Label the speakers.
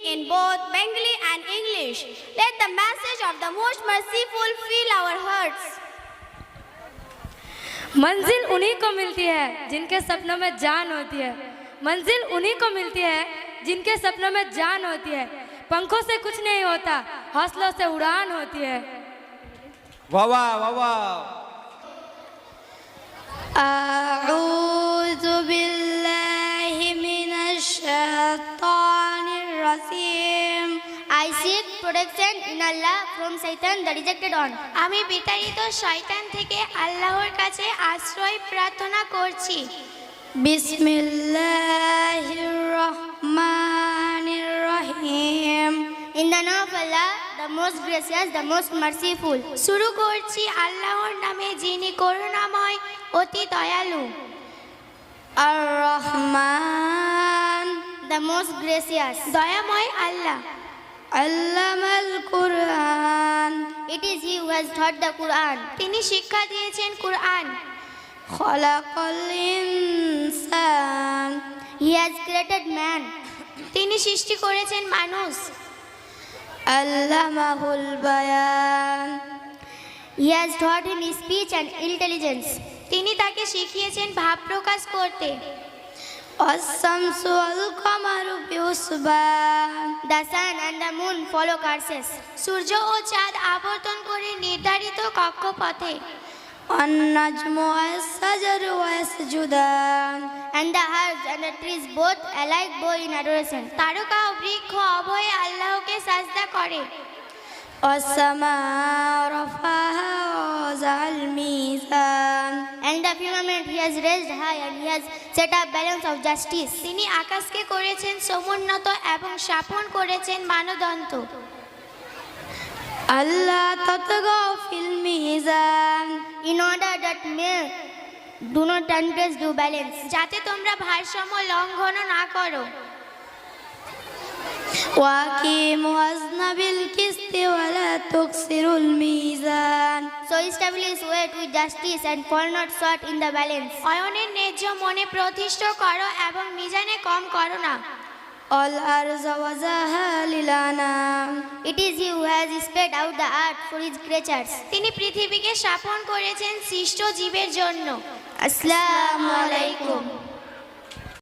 Speaker 1: in both Bengali and English. Let the message of the most merciful fill our hearts.
Speaker 2: मंजिल उन्हीं को मिलती है जिनके सपनों में जान होती है। मंजिल उन्हीं को मिलती है जिनके सपनों में जान होती है। पंखों से कुछ नहीं होता, हौसलों से उड़ान होती है।
Speaker 3: वाह वाह वाह वाह।
Speaker 1: أعوذ بالله من الشيطان الرجيم. I seek protection in Allah from Satan, the rejected one.
Speaker 4: আমি বিতাড়িত শয়তান থেকে আল্লাহর কাছে আশ্রয় প্রার্থনা করছি।
Speaker 1: বিসমিল্লাহির রহমানির রহিম. In the name of Allah, the most gracious, the most merciful.
Speaker 4: শুরু করছি আল্লাহর নামে, যিনি করুণাময়, অতি দয়ালু।
Speaker 1: আর-রহমান, the most gracious.
Speaker 4: দয়াময় আল্লাহ।
Speaker 1: আল্লামাল কুরআন. It is he who has taught the Quran.
Speaker 4: তিনি শিক্ষা দিয়েছেন কুরআন।
Speaker 1: খলাকাল ইনসান. He has created man.
Speaker 4: তিনি সৃষ্টি করেছেন মানুষ।
Speaker 1: আল্লামাহুল বায়ান. He has taught him speech and intelligence.
Speaker 4: তিনি তাকে শিখিয়েছেন ভাব প্রকাশ করতে।
Speaker 1: আশ-শামসু ওয়াল কামারু বিহুসবান. The sun and the moon follow courses.
Speaker 4: সূর্য ও চাঁদ আবর্তন করে নির্ধারিত কক্ষপথে।
Speaker 1: আন-নাজমু ওয়াস-শাজারু ইয়াসজুদান. And the herbs and the trees both alike bow in adoration.
Speaker 4: তারকা ও বৃক্ষ অভয়ে আল্লাহকে সাজদা করে।
Speaker 1: ওয়াস-সামা'a রাফা'হা ওয়াযা'আল মিযান. And the firmament he has raised high and he has set up balance of justice.
Speaker 4: তিনি আকাশকে করেছেন সমুন্নত এবং স্থাপন করেছেন মানদণ্ড।
Speaker 1: আল্লাহ তাতগাউ ফিল মিজান. In order that men do not transgress due balance.
Speaker 4: যাতে তোমরা ভারসাম্য লঙ্ঘন না করো।
Speaker 1: ওয়াকিমু ওয়াজনা বিল কিসতি ওয়া লা তুকসিরুল Mizan. So establish weight with justice and fall not short in the balance.
Speaker 4: অয়নের ন্যায্য মনে প্রতিষ্ঠ করো এবং মিজানে কম করো না।
Speaker 1: All arza wazaha lil anam. It is he who has spread out the earth for his creatures.
Speaker 4: তিনি পৃথিবীকে স্থাপন করেছেন সৃষ্ট জীবের জন্য।
Speaker 1: আসসালামু আলাইকুম.